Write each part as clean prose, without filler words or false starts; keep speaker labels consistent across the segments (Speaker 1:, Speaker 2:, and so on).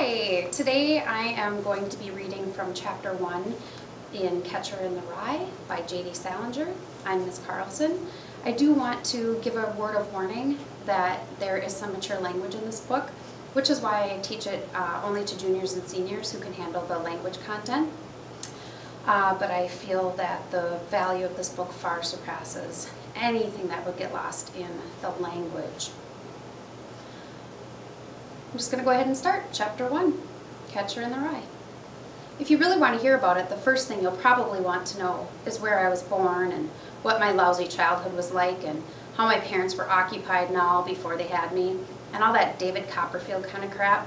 Speaker 1: Hi! Today I am going to be reading from Chapter 1 in Catcher in the Rye by J.D. Salinger. I'm Miss Carlson. I do want to give a word of warning that there is some mature language in this book, which is why I teach it only to juniors and seniors who can handle the language content. But I feel that the value of this book far surpasses anything that would get lost in the language. I'm just going to go ahead and start. Chapter 1, Catcher in the Rye. If you really want to hear about it, the first thing you'll probably want to know is where I was born and what my lousy childhood was like and how my parents were occupied and all before they had me and all that David Copperfield kind of crap.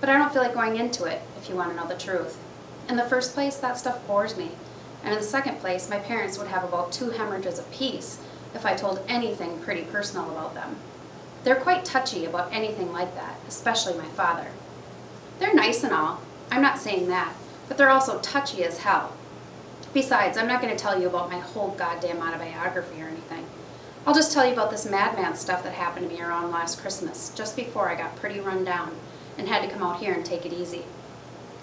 Speaker 1: But I don't feel like going into it if you want to know the truth. In the first place, that stuff bores me. And in the second place, my parents would have about 2 hemorrhages apiece if I told anything pretty personal about them. They're quite touchy about anything like that, especially my father. They're nice and all, I'm not saying that, but they're also touchy as hell. Besides, I'm not going to tell you about my whole goddamn autobiography or anything. I'll just tell you about this madman stuff that happened to me around last Christmas, just before I got pretty run down and had to come out here and take it easy.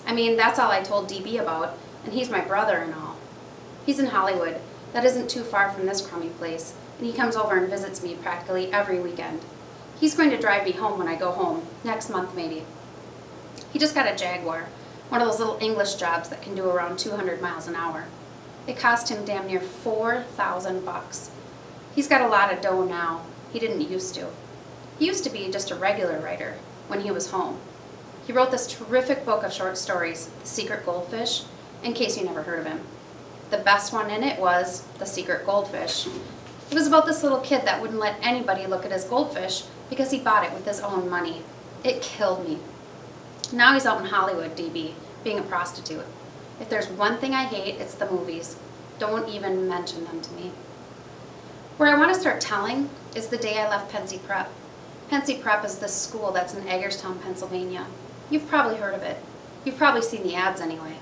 Speaker 1: I mean, that's all I told DB about, and he's my brother and all. He's in Hollywood. That isn't too far from this crummy place, and he comes over and visits me practically every weekend. He's going to drive me home when I go home, next month maybe. He just got a Jaguar, one of those little English jobs that can do around 200 miles an hour. It cost him damn near $4,000. He's got a lot of dough now. He didn't used to. He used to be just a regular writer when he was home. He wrote this terrific book of short stories, The Secret Goldfish, in case you never heard of him. The best one in it was The Secret Goldfish. It was about this little kid that wouldn't let anybody look at his goldfish because he bought it with his own money. It killed me. Now he's out in Hollywood, DB, being a prostitute. If there's one thing I hate, it's the movies. Don't even mention them to me. Where I want to start telling is the day I left Pensy Prep. Pensy Prep is this school that's in Hagerstown, Pennsylvania. You've probably heard of it. You've probably seen the ads anyway.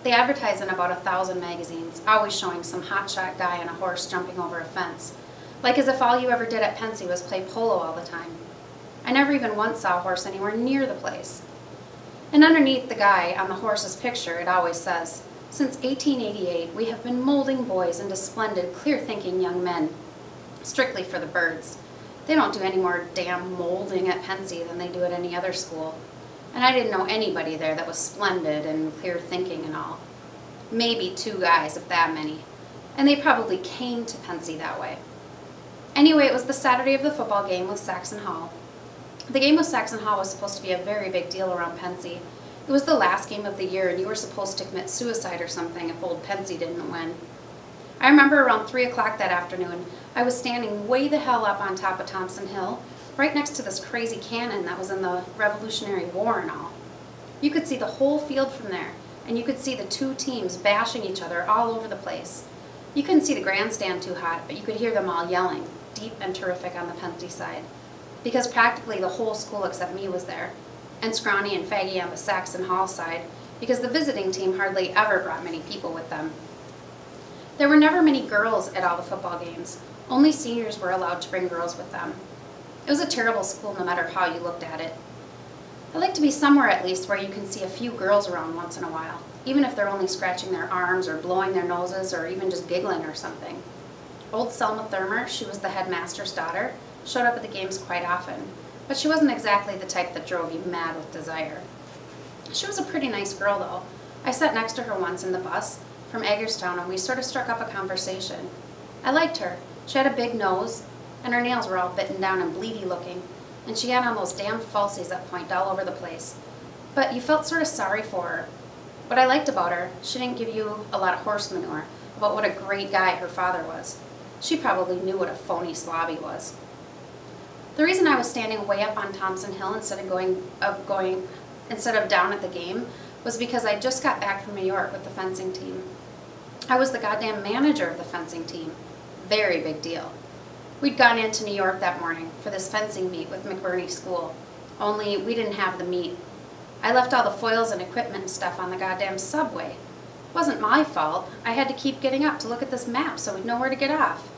Speaker 1: They advertise in about 1,000 magazines, always showing some hotshot guy on a horse jumping over a fence. Like as if all you ever did at Pensy was play polo all the time. I never even once saw a horse anywhere near the place. And underneath the guy on the horse's picture, it always says, "Since 1888, we have been molding boys into splendid, clear-thinking young men. Strictly for the birds. They don't do any more damn molding at Pensy than they do at any other school. And I didn't know anybody there that was splendid and clear-thinking and all. Maybe 2 guys, if that many. And they probably came to Pensy that way. Anyway, it was the Saturday of the football game with Saxon Hall. The game with Saxon Hall was supposed to be a very big deal around Pensy. It was the last game of the year, and you were supposed to commit suicide or something if old Pensy didn't win. I remember around 3 o'clock that afternoon, I was standing way the hell up on top of Thompson Hill, right next to this crazy cannon that was in the Revolutionary War and all. You could see the whole field from there, and you could see the 2 teams bashing each other all over the place. You couldn't see the grandstand too hot, but you could hear them all yelling, deep and terrific on the Pensy side, because practically the whole school except me was there, and Scrawny and Faggy on the Saxon Hall side, because the visiting team hardly ever brought many people with them. There were never many girls at all the football games. Only seniors were allowed to bring girls with them. It was a terrible school no matter how you looked at it. I like to be somewhere at least where you can see a few girls around once in a while, even if they're only scratching their arms or blowing their noses or even just giggling or something. Old Selma Thurmer, she was the headmaster's daughter, showed up at the games quite often, but she wasn't exactly the type that drove you mad with desire. She was a pretty nice girl though. I sat next to her once in the bus from Hagerstown and we sort of struck up a conversation. I liked her. She had a big nose, and her nails were all bitten down and bleedy looking, and she had on those damn falsies that point all over the place. But you felt sort of sorry for her. What I liked about her, she didn't give you a lot of horse manure about what a great guy her father was. She probably knew what a phony slob he was. The reason I was standing way up on Thompson Hill instead of down at the game was because I just got back from New York with the fencing team. I was the goddamn manager of the fencing team. Very big deal. We'd gone into New York that morning for this fencing meet with McBurney School, only we didn't have the meet. I left all the foils and equipment and stuff on the goddamn subway. It wasn't my fault. I had to keep getting up to look at this map so we'd know where to get off.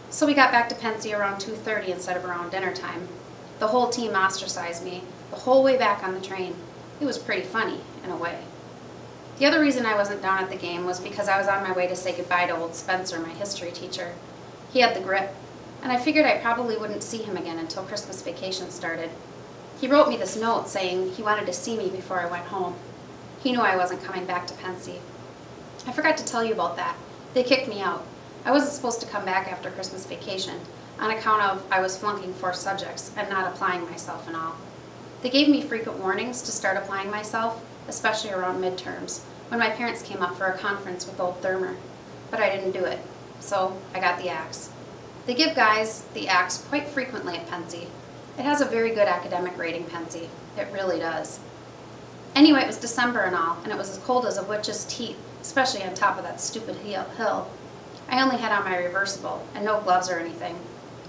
Speaker 1: So we got back to Pensy around 2:30 instead of around dinner time. The whole team ostracized me the whole way back on the train. It was pretty funny, in a way. The other reason I wasn't down at the game was because I was on my way to say goodbye to old Spencer, my history teacher. He had the grip, and I figured I probably wouldn't see him again until Christmas vacation started. He wrote me this note saying he wanted to see me before I went home. He knew I wasn't coming back to Pensy. I forgot to tell you about that. They kicked me out. I wasn't supposed to come back after Christmas vacation on account of I was flunking 4 subjects and not applying myself and all. They gave me frequent warnings to start applying myself, especially around midterms, when my parents came up for a conference with old Thermer. But I didn't do it, so I got the axe. They give guys the axe quite frequently at Pensy. It has a very good academic rating, Pensy. It really does. Anyway, it was December and all, and it was as cold as a witch's teeth, especially on top of that stupid hill. I only had on my reversible, and no gloves or anything.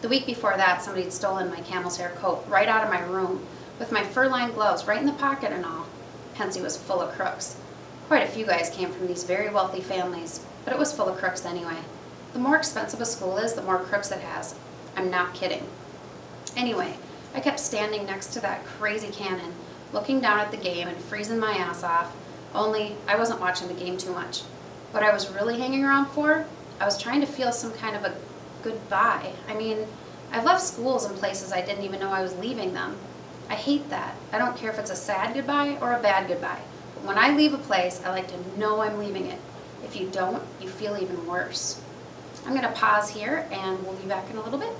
Speaker 1: The week before that, somebody had stolen my camel's hair coat right out of my room, with my fur-lined gloves right in the pocket and all. Pensy was full of crooks. Quite a few guys came from these very wealthy families, but it was full of crooks anyway. The more expensive a school is, the more crooks it has. I'm not kidding. Anyway, I kept standing next to that crazy cannon, looking down at the game and freezing my ass off, only I wasn't watching the game too much. What I was really hanging around for, I was trying to feel some kind of a goodbye. I mean, I've left schools and places I didn't even know I was leaving them. I hate that. I don't care if it's a sad goodbye or a bad goodbye. But when I leave a place, I like to know I'm leaving it. If you don't, you feel even worse. I'm going to pause here and we'll be back in a little bit.